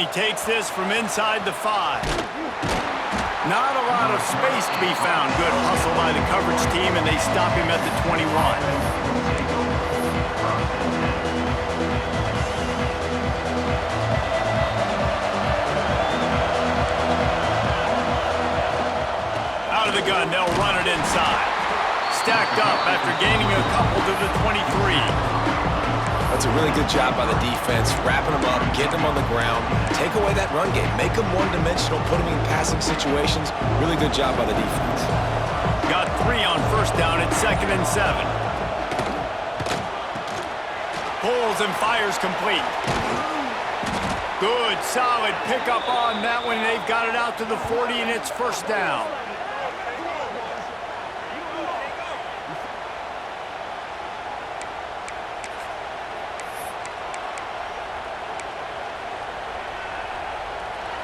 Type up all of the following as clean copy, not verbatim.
he takes this from inside the 5. Not a lot of space to be found. Good hustle by the coverage team, and they stop him at the 21. Out of the gun, they'll run it inside. Stacked up after gaining a couple to the 23. That's a really good job by the defense, wrapping them up, getting them on the ground, take away that run game, make them one-dimensional, put them in passing situations. Really good job by the defense. Got 3 on first down at 2nd and 7. Pulls and fires complete. Good, solid pickup on that one. They've got it out to the 40, and it's first down.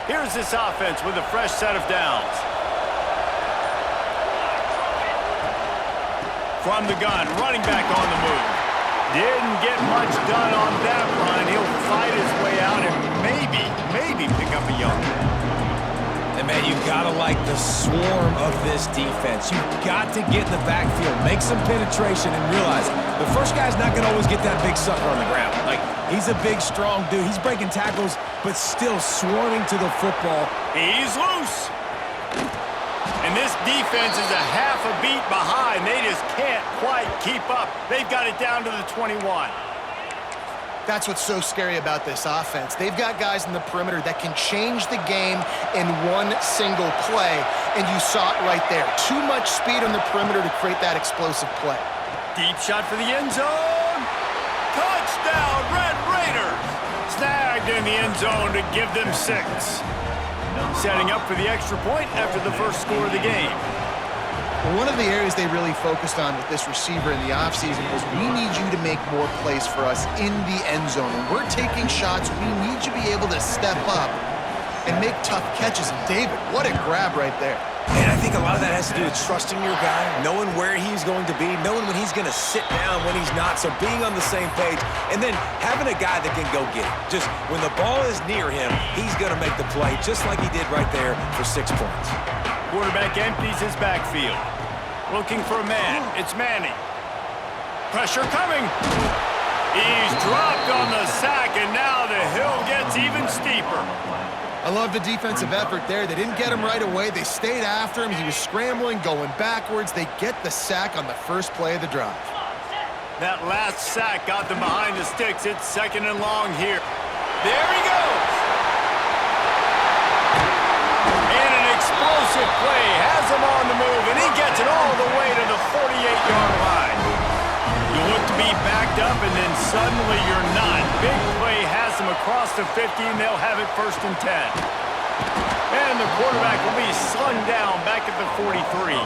Here's this offense with a fresh set of downs. From the gun, running back on the move. Didn't get much done on that run. He'll fight his way out and maybe pick up a yard. And, man, you've got to like the swarm of this defense. You've got to get in the backfield, make some penetration, and realize the first guy's not going to always get that big sucker on the ground. Like, he's a big, strong dude. He's breaking tackles, but still swarming to the football. He's loose. And this defense is a half a beat behind. They just can't quite keep up. They've got it down to the 21. That's what's so scary about this offense. They've got guys in the perimeter that can change the game in one single play, and you saw it right there. Too much speed on the perimeter to create that explosive play. Deep shot for the end zone. Touchdown, Red Raiders! Snagged in the end zone to give them 6. Setting up for the extra point after the first score of the game. One of the areas they really focused on with this receiver in the offseason was we need you to make more plays for us in the end zone. When we're taking shots, we need you to be able to step up and make tough catches. And David, what a grab right there. And I think a lot of that has to do with trusting your guy, knowing where he's going to be, knowing when he's going to sit down, when he's not, so being on the same page, and then having a guy that can go get it. Just when the ball is near him, he's going to make the play, just like he did right there for 6 points. Quarterback empties his backfield. Looking for a man. It's Manning. Pressure coming. He's dropped on the sack, and now the hill gets even steeper. I love the defensive effort there. They didn't get him right away. They stayed after him. He was scrambling, going backwards. They get the sack on the first play of the drive. That last sack got them behind the sticks. It's 2nd and long here. There he goes. And an explosive play has him on the move, and he gets it all the way to the 48-yard line. You look to be backed up, and then suddenly you're not. Big play has them across the 50, and they'll have it 1st and 10. And the quarterback will be slung down back at the 43.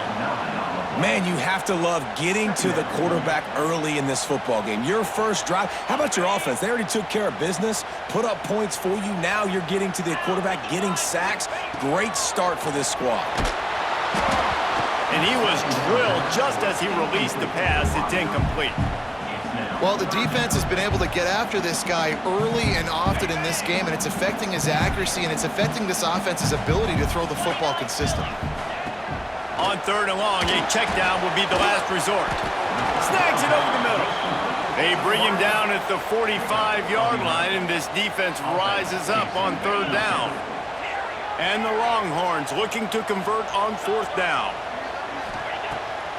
Man, you have to love getting to the quarterback early in this football game. Your first drive, how about your offense? They already took care of business, put up points for you. Now you're getting to the quarterback, getting sacks. Great start for this squad. And he was drilled just as he released the pass. It's incomplete. Well, the defense has been able to get after this guy early and often in this game, and it's affecting his accuracy, and it's affecting this offense's ability to throw the football consistently. On 3rd and long, a check down will be the last resort. Snags it over the middle. They bring him down at the 45-yard line, and this defense rises up on 3rd down. And the Longhorns looking to convert on 4th down.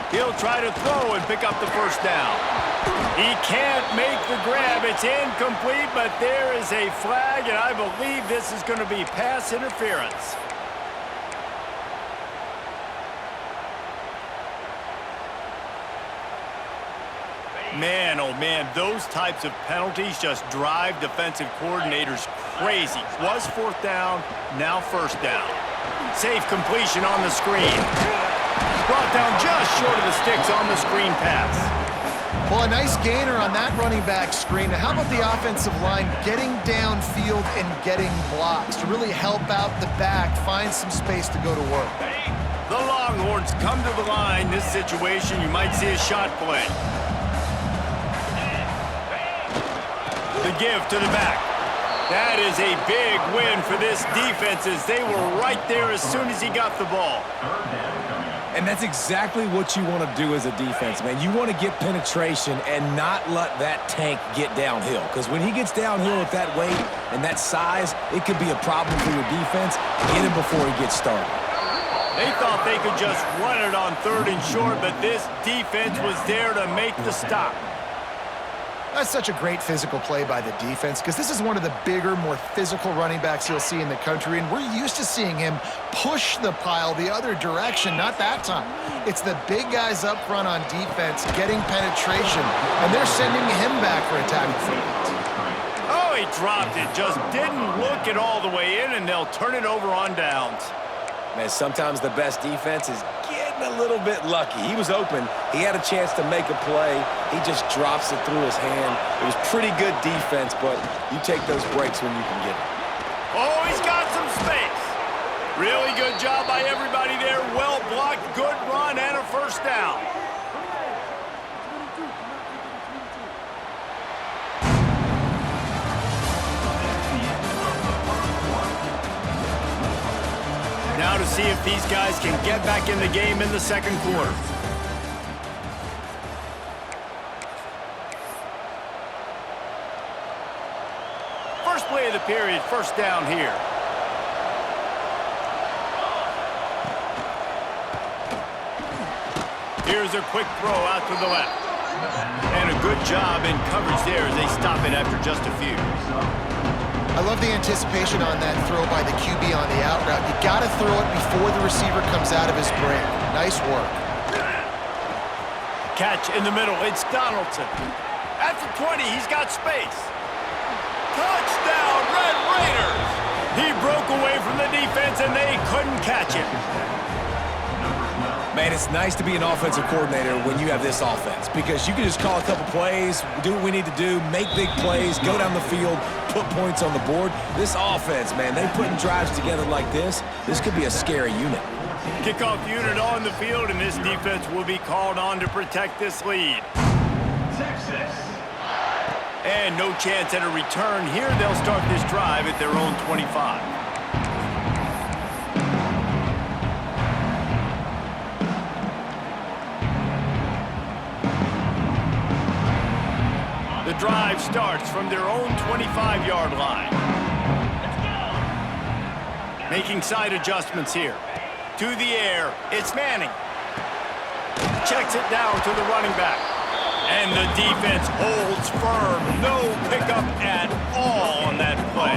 He'll try to throw and pick up the first down. He can't make the grab. It's incomplete, but there is a flag, and I believe this is going to be pass interference. Man, oh man, those types of penalties just drive defensive coordinators crazy. Was 4th down, now 1st down. Safe completion on the screen. Brought down just short of the sticks on the screen pass. Well, a nice gainer on that running back screen. Now, how about the offensive line getting downfield and getting blocks to really help out the back, find some space to go to work? The Longhorns come to the line. This situation, you might see a shot play. The give to the back. That is a big win for this defense as they were right there as soon as he got the ball. And that's exactly what you want to do as a defense, man. You want to get penetration and not let that tank get downhill. Because when he gets downhill with that weight and that size, it could be a problem for your defense. Get him before he gets started. They thought they could just run it on 3rd and short, but this defense was there to make the stop. That's such a great physical play by the defense because this is one of the bigger, more physical running backs you'll see in the country, and we're used to seeing him push the pile the other direction. Not that time. It's the big guys up front on defense getting penetration, and they're sending him back for a tackle for it. Oh, he dropped it. Just didn't look it all the way in, and they'll turn it over on downs. Man, sometimes the best defense is getting a little bit lucky. He was open. He had a chance to make a play. He just drops it through his hand. It was pretty good defense, but you take those breaks when you can get it. Oh, he's got some space. Really good job by everybody there. Well blocked, good run, and a first down. Now to see if these guys can get back in the game in the second quarter. First play of the period, first down here. Here's a quick throw out to the left. And a good job in coverage there as they stop it after just a few. I love the anticipation on that throw by the QB on the out route. You got to throw it before the receiver comes out of his break. Nice work. Catch in the middle. It's Donaldson. At the 20, he's got space. Touchdown, Red Raiders! He broke away from the defense, and they couldn't catch him. Man, it's nice to be an offensive coordinator when you have this offense because you can just call a couple plays, do what we need to do, make big plays, go down the field, put points on the board. This offense, man, they putting drives together like this could be a scary unit. Kickoff unit on the field, and this defense will be called on to protect this lead. Texas. And no chance at a return here. They'll start this drive at their own 25. The drive starts from their own 25-yard line. Making side adjustments here. To the air, it's Manning. Checks it down to the running back. And the defense holds firm. No pickup at all on that play.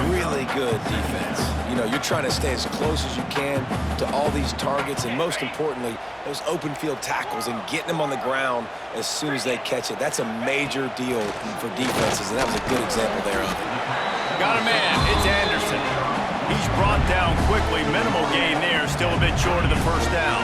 Really good defense. You know, you're trying to stay as close as you can to all these targets, and most importantly, those open field tackles and getting them on the ground as soon as they catch it. That's a major deal for defenses, and that was a good example there of it. Got a man. It's Anderson. He's brought down quickly. Minimal gain there. Still a bit short of the first down.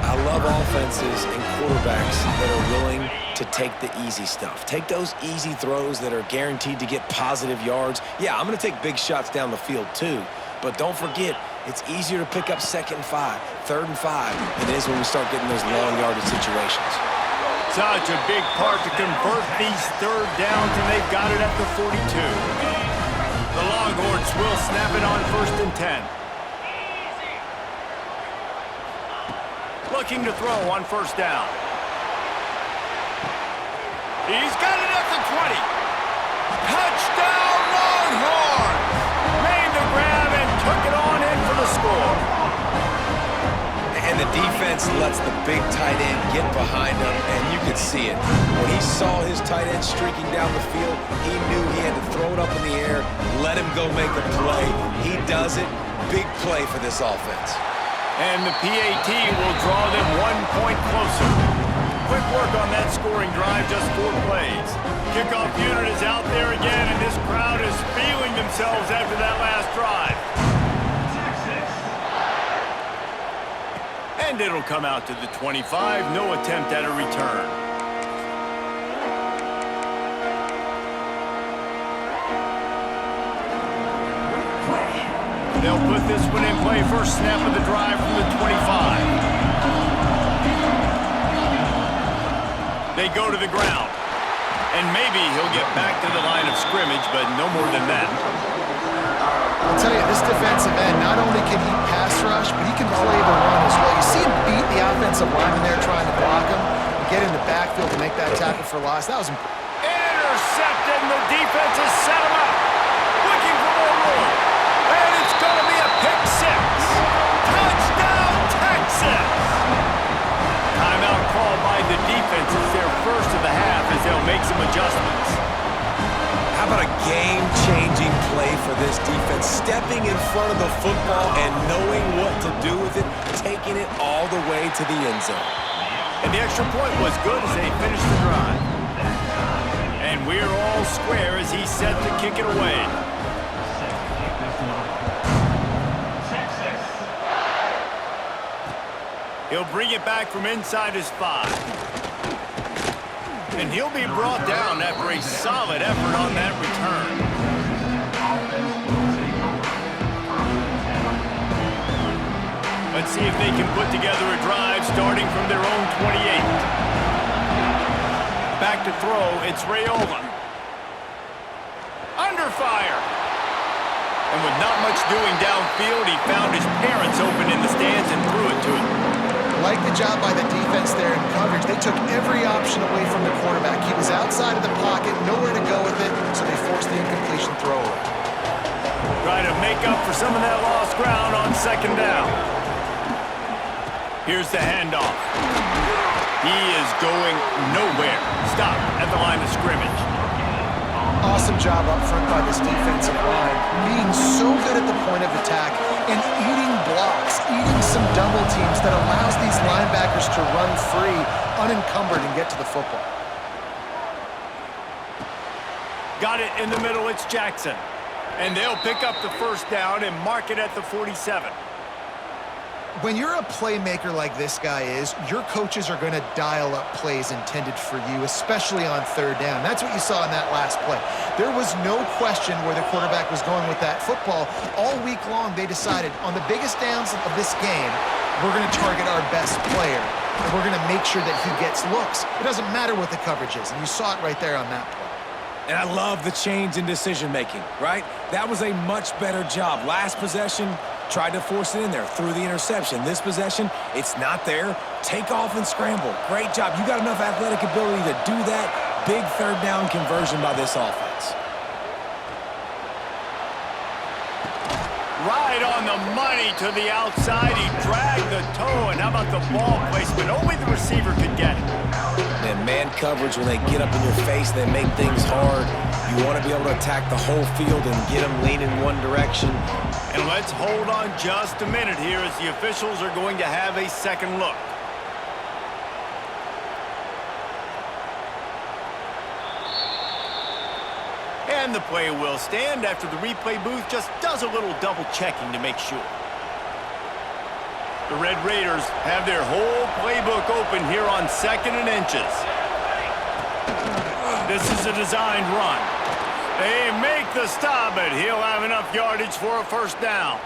I love offenses and quarterbacks that are willing to take the easy stuff. Take those easy throws that are guaranteed to get positive yards. Yeah, I'm going to take big shots down the field too, but don't forget, it's easier to pick up 2nd and 5, 3rd and 5 than it is when we start getting those long yardage situations. Such a big part to convert these 3rd downs, and they've got it at the 42. The Longhorns will snap it on 1st and 10. Looking to throw on 1st down. He's got it at the 20. Touchdown, Longhorns! Made the grab and took it on in for the score. And the defense lets the big tight end get behind him, and you could see it. When he saw his tight end streaking down the field, he knew he had to throw it up in the air, let him go make a play. He does it. Big play for this offense. And the PAT will draw them 1 point closer. Quick work on that scoring drive, just 4 plays. Kickoff unit is out there again, and this crowd is feeling themselves after that last drive. And it'll come out to the 25. No attempt at a return. They'll put this one in play. First snap of the drive from the 25. They go to the ground. And maybe he'll get back to the line of scrimmage, but no more than that. I'll tell you, this defensive end, not only can he pass rush, but he can play the run as well. You see him beat the offensive lineman there trying to block him and get in the backfield to make that tackle for loss. That was impressive. Intercepted, and the defense has set him up. Looking for more room. And it's going to be a pick six. Touchdown, Texas! Timeout called by the defense. It's their first of the half as they'll make some adjustments. How about a game-changing play for this defense? Stepping in front of the football and knowing what to do with it, taking it all the way to the end zone. And the extra point was good as they finished the drive. And we're all square as he's set to kick it away. He'll bring it back from inside his 5. And he'll be brought down after a solid effort on that return. Let's see if they can put together a drive starting from their own 28. Back to throw, it's Raiola. Under fire. And with not much doing downfield, he found his parents open in the stands and threw it to him. Like the job by the defense there in coverage. They took every option away from the quarterback. He was outside of the pocket, nowhere to go with it, so they forced the incompletion throw away. Try to make up for some of that lost ground on second down. Here's the handoff. He is going nowhere. Stop at the line of scrimmage. Awesome job up front by this defensive line, being so good at the point of attack and eating blocks, eating some double teams that allows these linebackers to run free, unencumbered, and get to the football. Got it in the middle, it's Jackson. And they'll pick up the first down and mark it at the 47. When you're a playmaker like this guy is, your coaches are going to dial up plays intended for you, especially on third down. That's what you saw in that last play. There was no question where the quarterback was going with that football. All week long, they decided on the biggest downs of this game, we're going to target our best player, and we're going to make sure that he gets looks. It doesn't matter what the coverage is, and you saw it right there on that play. And I love the change in decision-making, right? That was a much better job. Last possession, tried to force it in there, threw the interception. This possession, it's not there. Take off and scramble. Great job. You got enough athletic ability to do that. Big third down conversion by this offense. Right on the money to the outside. He dragged the toe, and how about the ball placement? Only the receiver could get it. And man coverage, when they get up in your face, they make things hard. You want to be able to attack the whole field and get them leaning one direction. And let's hold on just a minute here as the officials are going to have a second look. And the play will stand after the replay booth just does a little double checking to make sure. The Red Raiders have their whole playbook open here on 2nd and inches. This is a designed run. They make the stop, but he'll have enough yardage for a first down.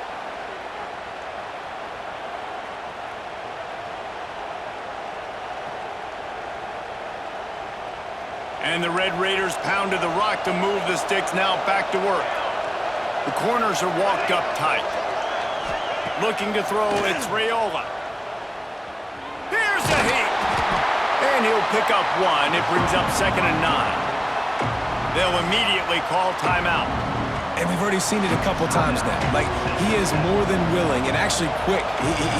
And the Red Raiders pounded the rock to move the sticks now back to work. The corners are walked up tight. Looking to throw, it's Raiola. Here's a heat. And he'll pick up one. It brings up 2nd and 9. They'll immediately call timeout. And we've already seen it a couple times now. Like, he is more than willing and actually quick.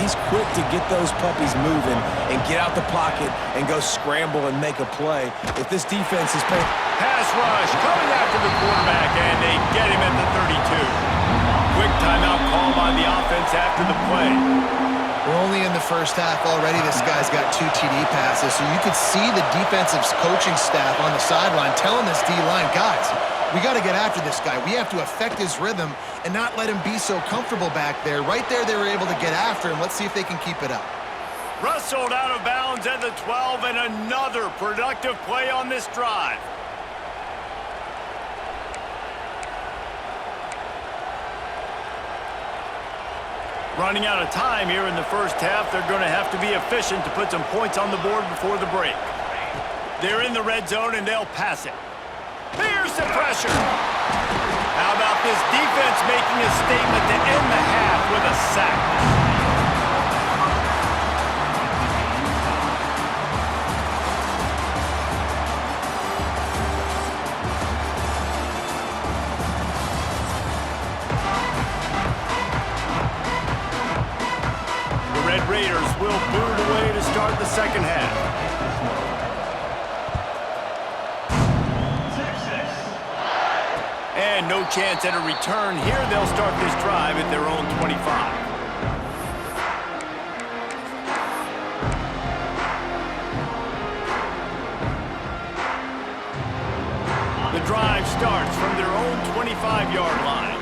He's quick to get those puppies moving and get out the pocket and go scramble and make a play. If this defense is playing... Pass rush coming after the quarterback, and they get him at the 32. Quick timeout call by the offense after the play. We're only in the first half already. This guy's got 2 TD passes, so you could see the defensive coaching staff on the sideline telling this D-line, guys, we got to get after this guy. We have to affect his rhythm and not let him be so comfortable back there. Right there, they were able to get after him. Let's see if they can keep it up. Wrestled out of bounds at the 12, and another productive play on this drive. Running out of time here in the first half. They're going to have to be efficient to put some points on the board before the break. They're in the red zone, and they'll pass it. Here's the pressure. How about this defense making a statement to end the half with a sack? The Red Raiders will boot away to start the second half. And no chance at a return here. They'll start this drive at their own 25. The drive starts from their own 25-yard line.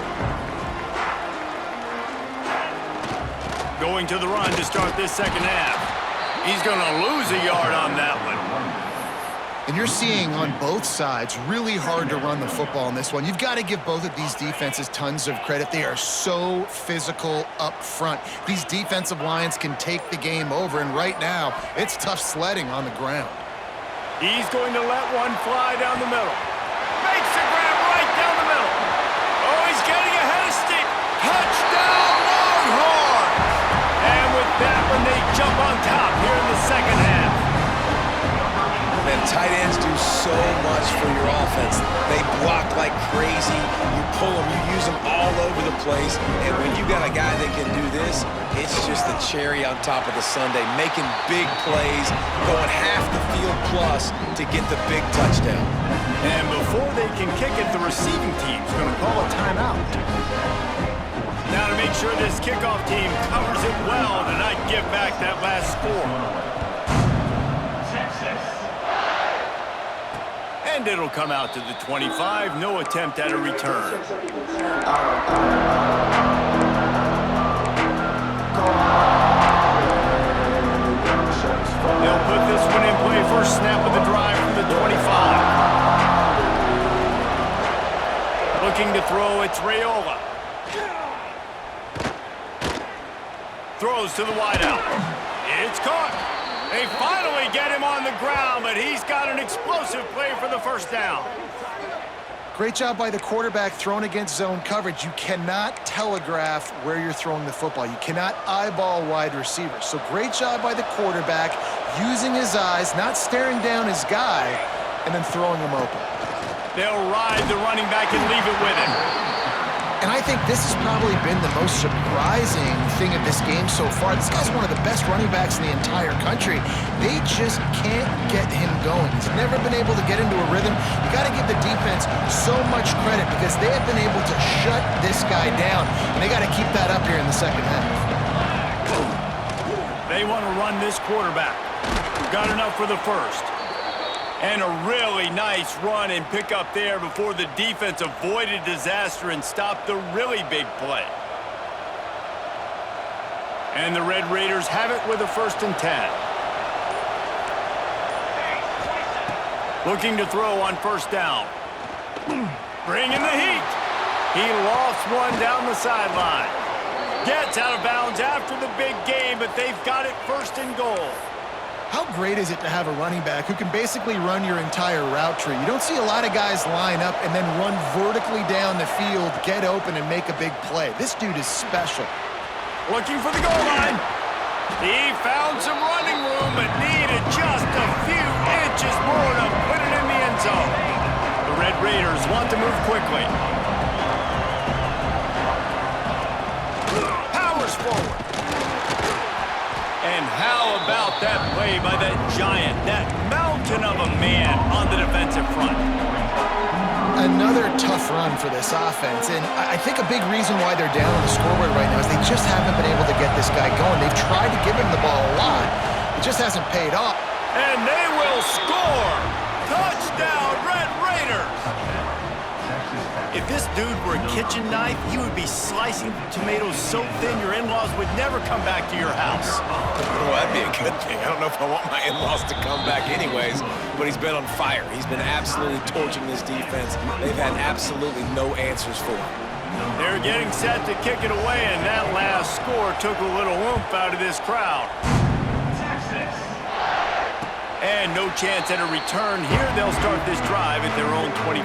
Going to the run to start this second half. He's going to lose a yard on that one. And you're seeing on both sides really hard to run the football in this one. You've got to give both of these defenses tons of credit. They are so physical up front. These defensive lines can take the game over, and right now, it's tough sledding on the ground. He's going to let one fly down the middle. Makes the grab right down the middle. Oh, he's getting ahead of steam. Touchdown, Longhorns! And with that one, they jump on top here in the second half. Man, tight ends do so much for your offense. They block like crazy. You pull them, you use them all over the place. And when you got a guy that can do this, it's just the cherry on top of the sundae, making big plays, going half the field plus to get the big touchdown. And before they can kick it, the receiving team's going to call a timeout. Now to make sure this kickoff team covers it well to not give back that last score. And it'll come out to the 25. No attempt at a return. They'll put this one in play. First snap of the drive from the 25. Looking to throw, it's Raiola. Throws to the wideout. It's caught. They finally get him on the ground, but he's got an explosive play for the first down. Great job by the quarterback throwing against zone coverage. You cannot telegraph where you're throwing the football. You cannot eyeball wide receivers. So great job by the quarterback using his eyes, not staring down his guy, and then throwing him open. They'll ride the running back and leave it with him. And I think this has probably been the most surprising thing of this game so far. This guy's one of the best running backs in the entire country. They just can't get him going. He's never been able to get into a rhythm. You got to give the defense so much credit because they have been able to shut this guy down, and they got to keep that up here in the second half. They want to run this quarterback. Got enough for the first. And a really nice run and pick up there before the defense avoided disaster and stopped the really big play. And the Red Raiders have it with a 1st and 10. Looking to throw on first down. Bringing the heat. He lost one down the sideline. Gets out of bounds after the big game, but they've got it 1st and goal. How great is it to have a running back who can basically run your entire route tree? You don't see a lot of guys line up and then run vertically down the field, get open, and make a big play. This dude is special. Looking for the goal line. He found some running room, but needed just a few inches more to put it in the end zone. The Red Raiders want to move quickly. Powers forward. And how about that play by that giant, that mountain of a man on the defensive front? Another tough run for this offense, and I think a big reason why they're down on the scoreboard right now is they just haven't been able to get this guy going. They've tried to give him the ball a lot. It just hasn't paid off. And they will score! Touchdown, Red Raiders! If this dude were a kitchen knife, he would be slicing tomatoes so thin your in-laws would never come back to your house. Well, that'd be a good thing. I don't know if I want my in-laws to come back anyways, but he's been on fire. He's been absolutely torching this defense. They've had absolutely no answers for him. They're getting set to kick it away, and that last score took a little oomph out of this crowd. And no chance at a return here. They'll start this drive at their own 25.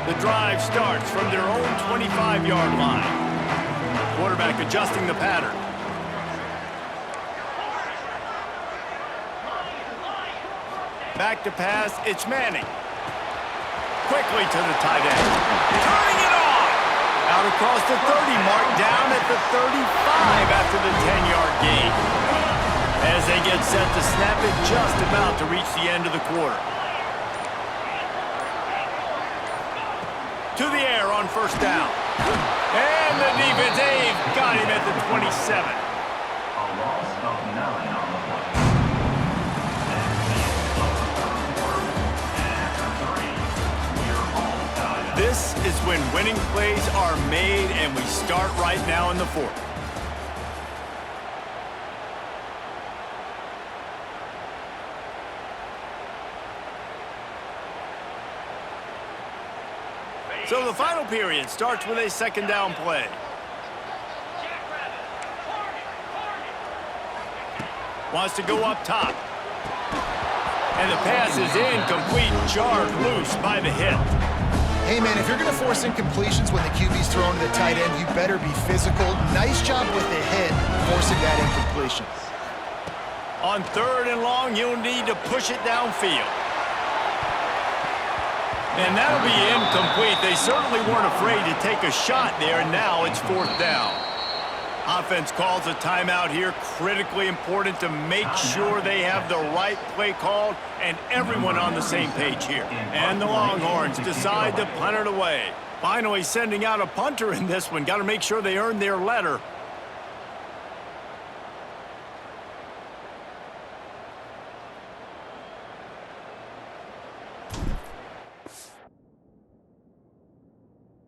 The drive starts from their own 25-yard line. Quarterback adjusting the pattern. Back to pass, it's Manning. Quickly to the tight end. Turning it on! Out across the 30 mark, down at the 35 after the 10-yard gain. As they get set to snap it, just about to reach the end of the quarter. To the air on first down. And the defense, they've got him at the 27. A loss of 9 on the play. This is when winning plays are made, and we start right now in the fourth. So the final period starts with a second down play. Wants to go up top. And the pass is incomplete, jarred loose by the hit. Hey, man, if you're going to force incompletions when the QB's thrown to the tight end, you better be physical. Nice job with the hit, forcing that incompletion. On third and long, you'll need to push it downfield. And that'll be incomplete. They certainly weren't afraid to take a shot there, and now it's fourth down. Offense calls a timeout here. Critically important to make sure they have the right play called and everyone on the same page here. And the Longhorns decide to punt it away. Finally sending out a punter in this one. Got to make sure they earn their letter